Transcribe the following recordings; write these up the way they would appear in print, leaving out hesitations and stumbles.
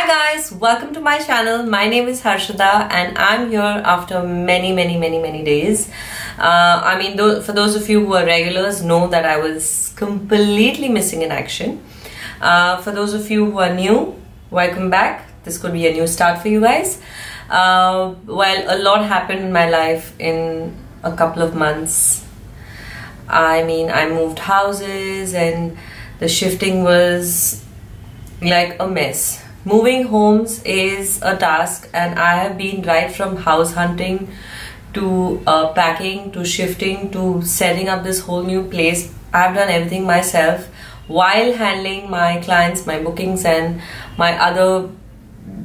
guys, welcome to my channel. My name is Harshada and I'm here after many days. For those of you who are regulars know that I was completely missing in action. For those of you who are new, welcome back. This could be a new start for you guys. Well, a lot happened in my life in a couple of months. I moved houses and the shifting was like a mess. Moving homes is a task, and I have been right from house hunting to packing to shifting to setting up this whole new place. I've done everything myself while handling my clients, my bookings and my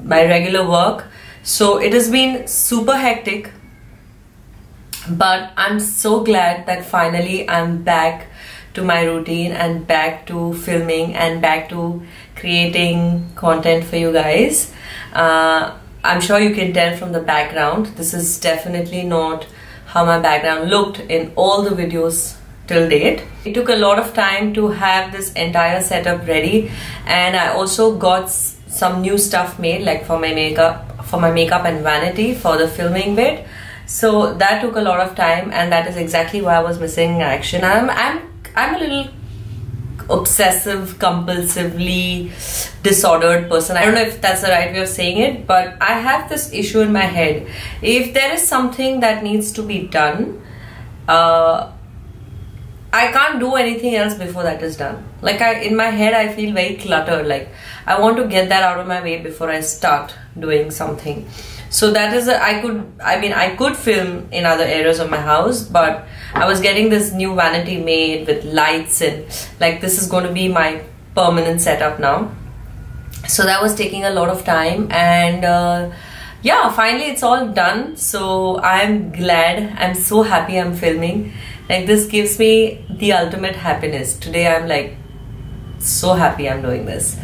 regular work. So it has been super hectic, but I'm so glad that finally I'm back to my routine and back to filming and back to creating content for you guys. I'm sure you can tell from the background, this is definitely not how my background looked in all the videos till date. It took a lot of time to have this entire setup ready, and I also got some new stuff made, like for my makeup and vanity for the filming bit. So that took a lot of time, and that is exactly why I was missing action. I'm a little obsessive, compulsively disordered person. I don't know if that's the right way of saying it, but I have this issue in my head. If there is something that needs to be done, I can't do anything else before that is done. Like in my head, I feel very cluttered. Like I want to get that out of my way before I start doing something. So that is I could film in other areas of my house, but I was getting this new vanity made with lights, and like this is going to be my permanent setup now. So that was taking a lot of time, and yeah, finally it's all done. So I'm glad, I'm so happy I'm filming. Like this gives me the ultimate happiness. Today I'm like so happy I'm doing this.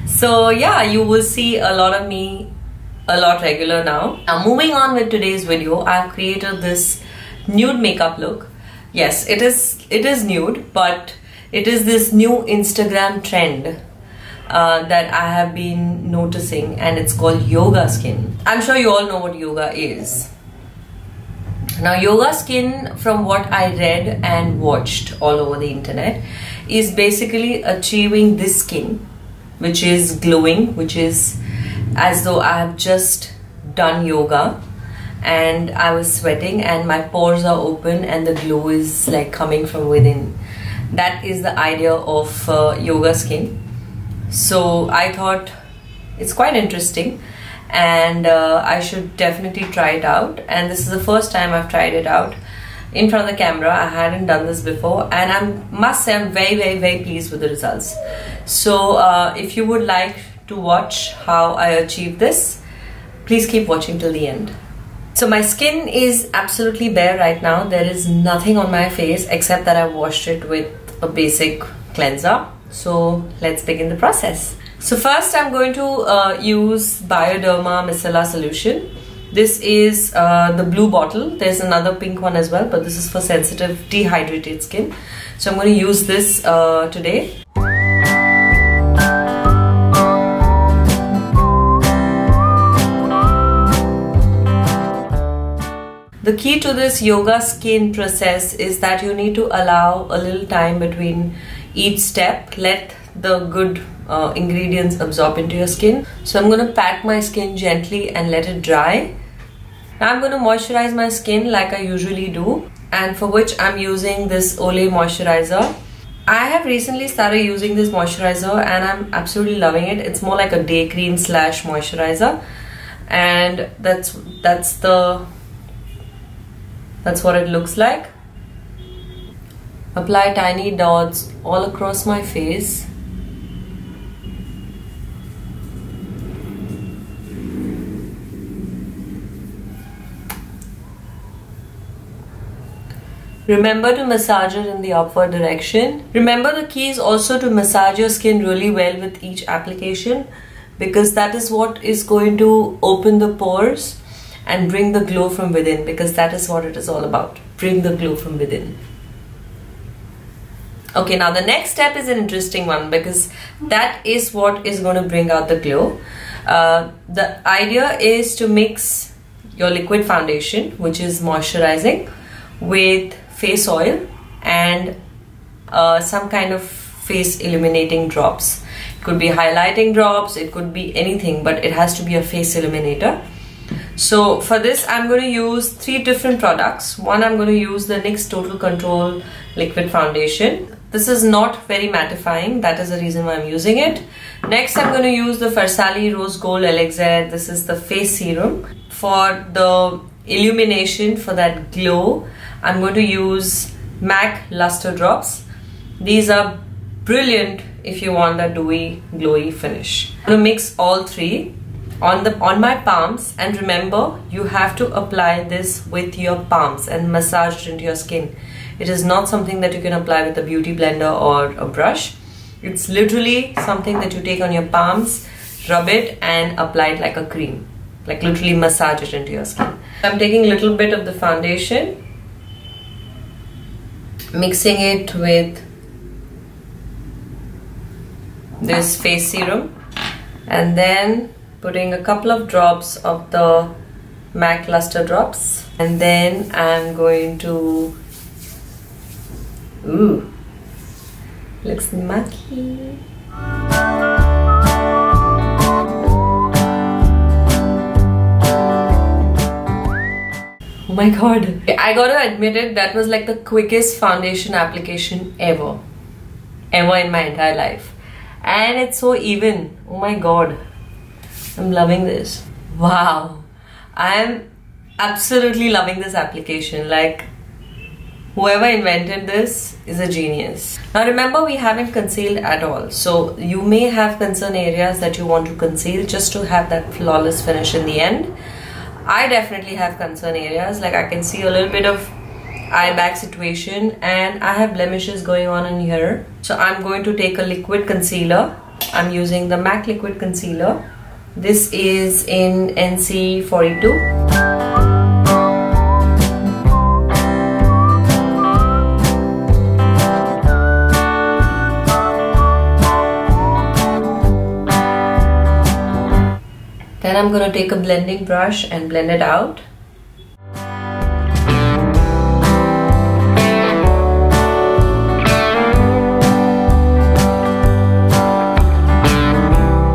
So yeah, you will see a lot of me a lot regular now. Now moving on with today's video, I've created this nude makeup look. Yes, it is nude, but it is this new Instagram trend that I have been noticing, and it's called yoga skin. I'm sure you all know what yoga is. Now yoga skin, from what I read and watched all over the internet, is basically achieving this skin which is glowing, which is as though I have just done yoga and I was sweating and my pores are open and the glow is like coming from within. That is the idea of yoga skin. So I thought it's quite interesting, and I should definitely try it out. And this is the first time I've tried it out in front of the camera. I hadn't done this before, and I must say I'm very pleased with the results. So if you would like to watch how I achieve this, please keep watching till the end. So my skin is absolutely bare right now. There is nothing on my face except that I washed it with a basic cleanser. So let's begin the process. So first I'm going to use Bioderma micellar solution. This is the blue bottle. There's another pink one as well, but this is for sensitive dehydrated skin. So I'm going to use this today. The key to this yoga skin process is that you need to allow a little time between each step. Let the good ingredients absorb into your skin. So I'm going to pat my skin gently and let it dry. Now I'm going to moisturize my skin like I usually do, and for which I'm using this Olay Moisturiser. I have recently started using this moisturizer and I'm absolutely loving it. It's more like a day cream slash moisturizer, and that's what it looks like. Apply tiny dots all across my face. Remember to massage it in the upward direction. Remember, the key is also to massage your skin really well with each application, because that is what is going to open the pores and bring the glow from within, because that is what it is all about. Bring the glow from within. Okay, now the next step is an interesting one, because that is what is going to bring out the glow. The idea is to mix your liquid foundation, which is moisturizing, with face oil and some kind of face illuminating drops. It could be highlighting drops, it could be anything, but it has to be a face illuminator. So for this I'm going to use 3 different products. One, I'm going to use the NYX Total Control liquid foundation. This is not very mattifying, that is the reason why I'm using it. Next, I'm going to use the Farsali Rose Gold Elixir. This is the face serum. For the illumination, for that glow, I'm going to use MAC Luster Drops. These are brilliant if you want that dewy, glowy finish. I'm going to mix all 3 on my palms, and remember, you have to apply this with your palms and massage it into your skin. It is not something that you can apply with a beauty blender or a brush. It's literally something that you take on your palms, rub it and apply it like a cream. Like literally massage it into your skin. I'm taking a little bit of the foundation, mixing it with this face serum, and then putting a couple of drops of the MAC Luster Drops. And then I'm going to... Ooh, looks mucky. Oh my god. I gotta admit it, that was like the quickest foundation application ever in my entire life. And it's so even. Oh my god. I'm loving this. Wow. I am absolutely loving this application. Like, whoever invented this is a genius. Now remember, we haven't concealed at all. So you may have concern areas that you want to conceal just to have that flawless finish in the end. I definitely have concern areas. Like I can see a little bit of eye bag situation, and I have blemishes going on in here. So I'm going to take a liquid concealer. I'm using the MAC liquid concealer. This is in NC 42. Then I'm going to take a blending brush and blend it out.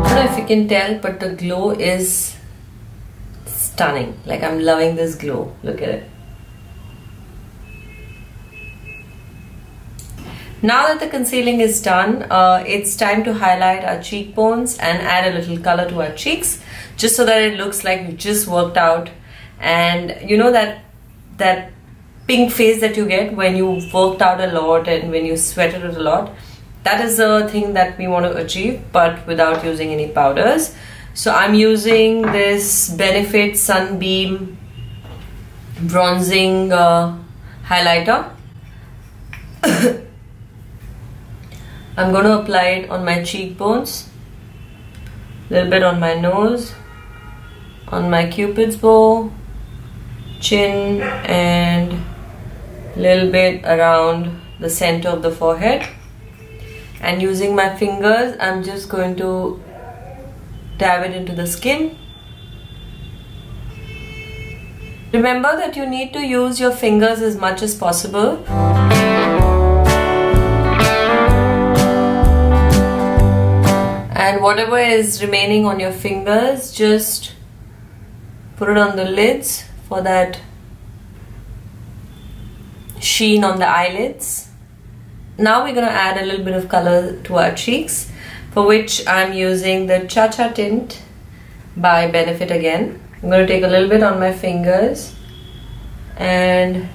I don't know if you can tell, but the glow is stunning. Like, I'm loving this glow. Look at it. Now that the concealing is done, it's time to highlight our cheekbones and add a little color to our cheeks, just so that it looks like we just worked out. And you know that pink face that you get when you worked out a lot and when you sweated it a lot, that is the thing that we want to achieve, but without using any powders. So I'm using this Benefit Sunbeam bronzing highlighter. I'm going to apply it on my cheekbones, a little bit on my nose, on my cupid's bow, chin, and a little bit around the center of the forehead. And using my fingers, I'm just going to dab it into the skin. Remember that you need to use your fingers as much as possible. And whatever is remaining on your fingers, just put it on the lids for that sheen on the eyelids. Now we're going to add a little bit of color to our cheeks, for which I'm using the Cha Cha Tint by Benefit again. I'm going to take a little bit on my fingers and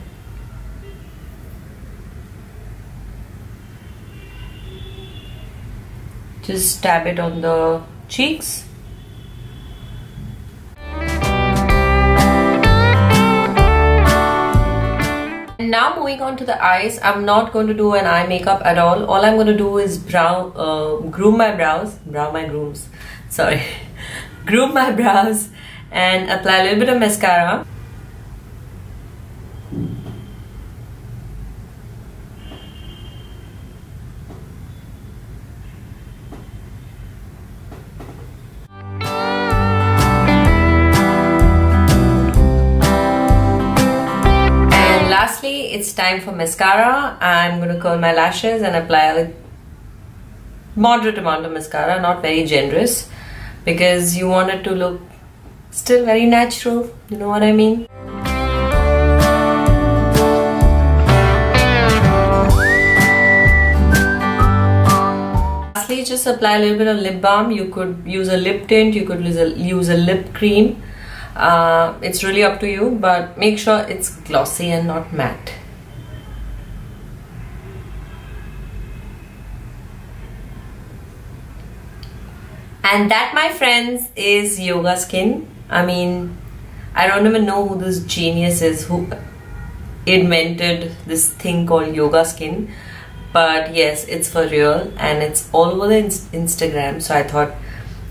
just dab it on the cheeks. And now moving on to the eyes, I'm not going to do an eye makeup at all. All I'm going to do is groom my brows and apply a little bit of mascara. it's time for mascara. I'm going to curl my lashes and apply a moderate amount of mascara, not very generous, because you want it to look still very natural, you know what I mean? Lastly, just apply a little bit of lip balm. You could use a lip tint, you could use a lip cream. It's really up to you, but make sure it's glossy and not matte. And that, my friends, is yoga skin. I mean, I don't even know who this genius is who invented this thing called yoga skin, but yes, it's for real and it's all over the Instagram, so I thought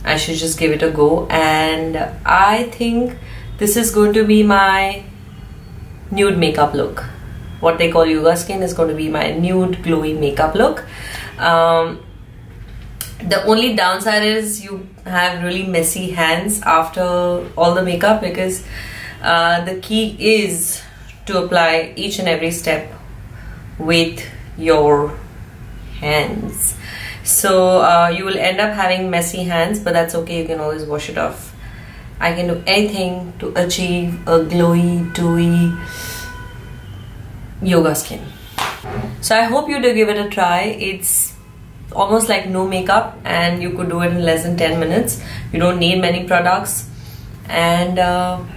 I should just give it a go. And I think this is going to be my nude makeup look. What they call yoga skin is going to be my nude glowy makeup look. The only downside is you have really messy hands after all the makeup, because the key is to apply each and every step with your hands. So you will end up having messy hands, but that's okay, you can always wash it off. I can do anything to achieve a glowy, dewy yoga skin. So I hope you do give it a try. It's almost like no makeup and you could do it in less than 10 minutes. You don't need many products, and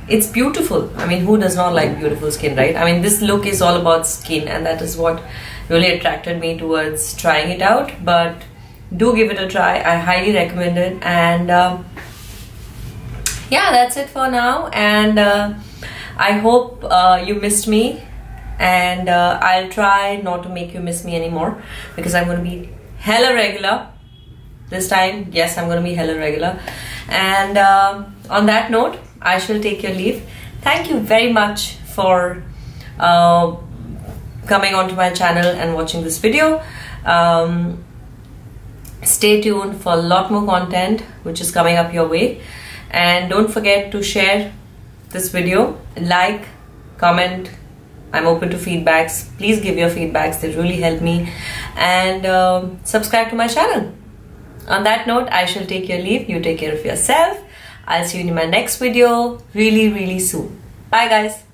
it's beautiful. I mean, who does not like beautiful skin, right? I mean, this look is all about skin, and that is what really attracted me towards trying it out. But do give it a try, I highly recommend it. And yeah, that's it for now, and I hope you missed me, and I'll try not to make you miss me anymore, because I'm going to be hella regular this time. Yes, I'm going to be hella regular. And on that note, I shall take your leave. Thank you very much for coming onto my channel and watching this video. Stay tuned for a lot more content which is coming up your way, and don't forget to share this video, like, comment. I'm open to feedbacks. Please give your feedbacks, they really help me. And subscribe to my channel. On that note, I shall take your leave. You take care of yourself. I'll see you in my next video really soon. Bye guys.